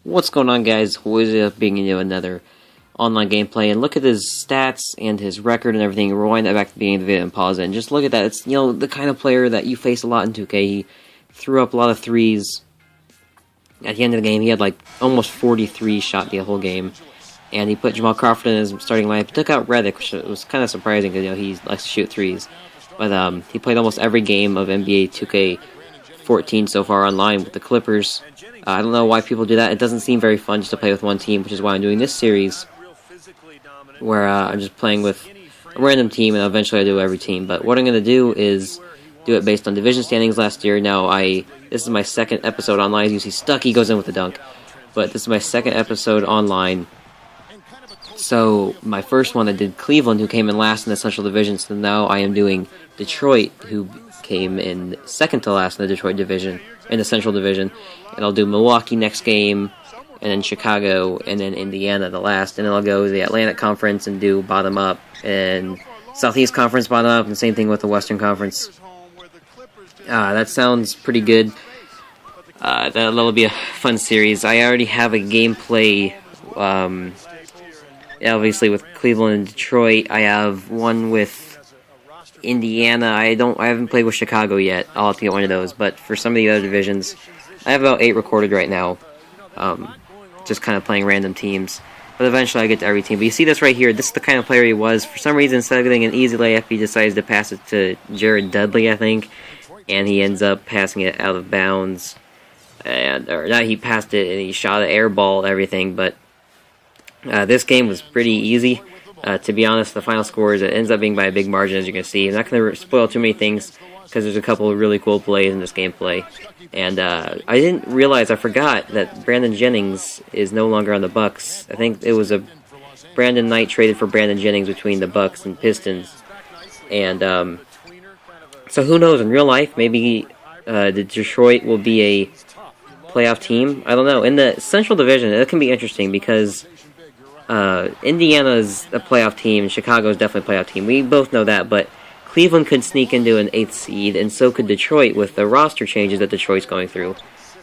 What's going on, guys? We're being into another online gameplay, and look at his stats and his record and everything. Rewind that back to the beginning of the video and pause it, and just look at that. It's, the kind of player that you face a lot in 2K. He threw up a lot of threes. At the end of the game, he had like almost 43 shot the whole game, and he put Jamal Crawford in his starting lineup. He took out Redick, which was kind of surprising because he likes to shoot threes. But he played almost every game of NBA 2K14 so far online with the Clippers. I don't know why people do that. It doesn't seem very fun just to play with one team, which is why I'm doing this series, where I'm just playing with a random team, and eventually I do every team. But what I'm going to do is do it based on division standings last year. Now, this is my second episode online. As you see, Stucky goes in with the dunk. But this is my second episode online. So, my first one I did Cleveland, who came in last in the Central Division. So now I am doing Detroit, who came in second to last in the Detroit Division, in the Central Division. And I'll do Milwaukee next game, and then Chicago, and then Indiana the last. And then I'll go to the Atlantic Conference and do bottom up, and Southeast Conference bottom up, and the same thing with the Western Conference. That sounds pretty good. That'll be a fun series. I already have a gameplay, obviously with Cleveland and Detroit. I have one with Indiana. I haven't played with Chicago yet. I'll have to get one of those. But for some of the other divisions, I have about 8 recorded right now. Just kind of playing random teams. But eventually I get to every team. But you see this right here. This is the kind of player he was. For some reason, instead of getting an easy layup, he decides to pass it to Jared Dudley, I think. And he ends up passing it out of bounds. He passed it and he shot an air ball and everything. But this game was pretty easy. To be honest, the final score it ends up being by a big margin, as you can see. I'm not going to spoil too many things, because there's a couple of really cool plays in this gameplay. And I didn't realize, I forgot that Brandon Jennings is no longer on the Bucks. I think it was Brandon Knight traded for Brandon Jennings between the Bucks and Pistons. And so who knows, in real life, maybe the Detroit will be a playoff team. I don't know. In the Central Division, it can be interesting, because Indiana is a playoff team, and Chicago is definitely a playoff team. We both know that, but Cleveland could sneak into an 8th seed, and so could Detroit with the roster changes that Detroit's going through.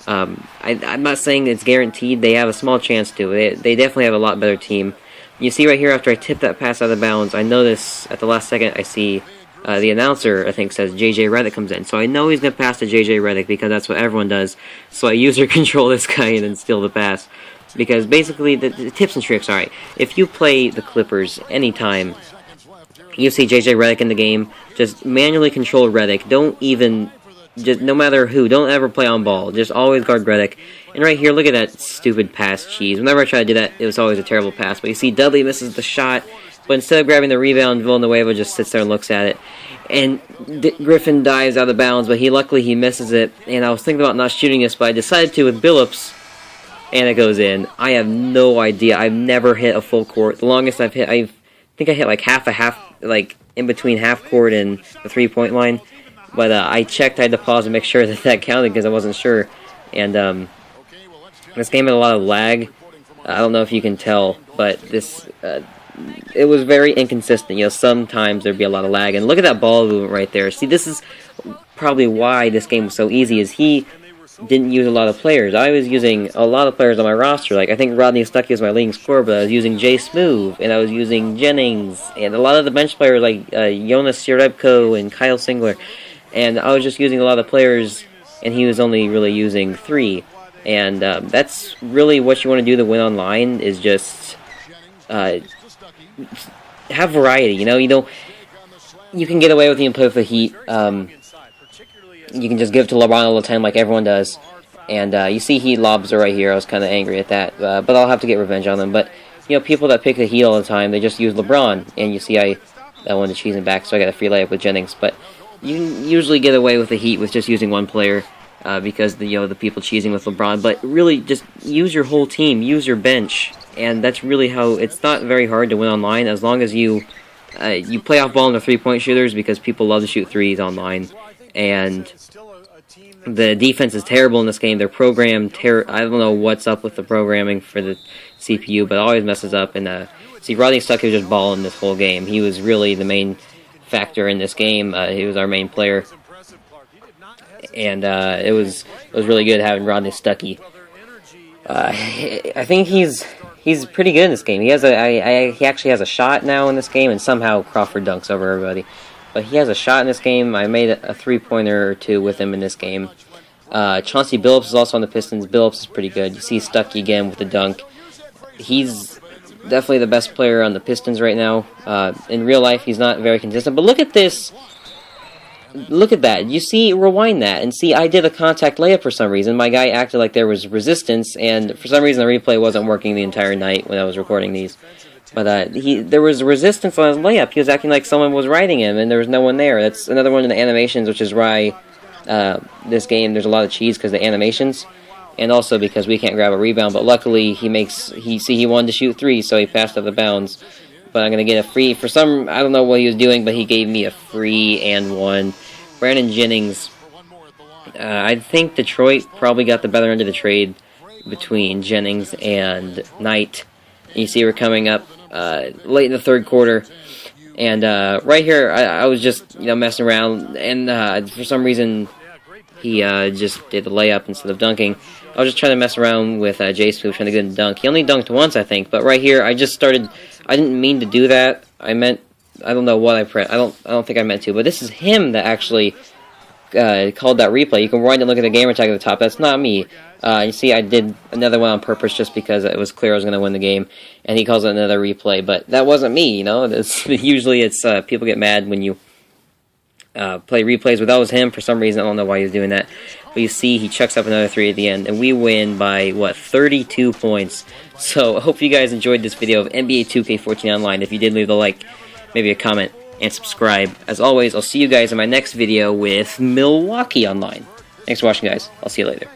I'm not saying it's guaranteed. They have a small chance to. They definitely have a lot better team. You see right here, after I tip that pass out of bounds, I notice at the last second I see the announcer, I think, says J.J. Redick comes in. So I know he's going to pass to J.J. Redick, because that's what everyone does. So I user control this guy and then steal the pass. Because basically, the tips and tricks, alright, if you play the Clippers anytime, you see J.J. Redick in the game, just manually control Redick. Don't even, just no matter who, don't ever play on ball. Just always guard Redick. And right here, look at that stupid pass cheese. Whenever I try to do that, it was always a terrible pass. But you see Dudley misses the shot, but instead of grabbing the rebound, Villanueva just sits there and looks at it. And Griffin dives out of bounds, but luckily he misses it. And I was thinking about not shooting this, but I decided to with Billups. And it goes in. I have no idea. I've never hit a full court. The longest I've hit, I think I hit like half, like in between half court and the 3-point line. But I checked, I had to pause and make sure that counted, because I wasn't sure. And this game had a lot of lag. I don't know if you can tell, but it was very inconsistent. Sometimes there'd be a lot of lag. And look at that ball movement right there. See, this is probably why this game was so easy, is he didn't use a lot of players. I was using a lot of players on my roster. Like, I think Rodney Stuckey was my leading scorer, but I was using Jay Smoove, and I was using Jennings, and a lot of the bench players like Jonas Jerebko and Kyle Singler. And I was just using a lot of players, and he was only really using 3. And that's really what you want to do to win online, is just have variety. You can get away with even play with the Heat. You can just give it to LeBron all the time like everyone does. And you see Heat lobs are right here. I was kind of angry at that. But I'll have to get revenge on them. But, people that pick the Heat all the time, they just use LeBron. And you see I wanted to cheese him back, so I got a free layup with Jennings. But you can usually get away with the Heat with just using one player, because the people cheesing with LeBron. But really, just use your whole team. Use your bench. And that's really how... It's not very hard to win online, as long as you play off ball in the 3-point shooters, because people love to shoot threes online. And the defense is terrible in this game. They're programmed I don't know what's up with the programming for the CPU, but it always messes up. And see, Rodney Stuckey was just balling this whole game. He was really the main factor in this game. He was our main player. And it was really good having Rodney Stuckey. I think he's pretty good in this game. He has he actually has a shot now in this game, and somehow Crawford dunks over everybody. But he has a shot in this game. I made a three-pointer or two with him in this game. Chauncey Billups is also on the Pistons. Billups is pretty good. You see Stuckey again with the dunk. He's definitely the best player on the Pistons right now. In real life, he's not very consistent. But look at this. Look at that. You see, rewind that, and see I did a contact layup for some reason. My guy acted like there was resistance, and for some reason the replay wasn't working the entire night when I was recording these. But there was resistance on his layup. He was acting like someone was riding him, and there was no one there. That's another one of the animations, which is why this game there's a lot of cheese because of the animations, and also because we can't grab a rebound. But luckily he wanted to shoot three, so he passed out of bounds. But I'm gonna get a free for some. I don't know what he was doing, but he gave me a free and one. Brandon Jennings. I think Detroit probably got the better end of the trade between Jennings and Knight. You see, we're coming up late in the third quarter, and right here, I was just messing around, and for some reason, he just did the layup instead of dunking. I was just trying to mess around with Jason, who was trying to get him to dunk. He only dunked once, I think, but right here, I just started. I didn't mean to do that. I don't know what I pressed. I don't think I meant to, but this is him that actually called that replay. You can rewind and look at the gamer tag at the top. That's not me. You see, I did another one on purpose just because it was clear I was going to win the game, and he calls it another replay. But that wasn't me, usually it's people get mad when you play replays, but that was him for some reason. I don't know why he was doing that. But you see, he chucks up another three at the end, and we win by, 32 points. So I hope you guys enjoyed this video of NBA 2K14 Online. If you did, leave a like, maybe a comment, and subscribe. As always, I'll see you guys in my next video with Milwaukee Online. Thanks for watching, guys. I'll see you later.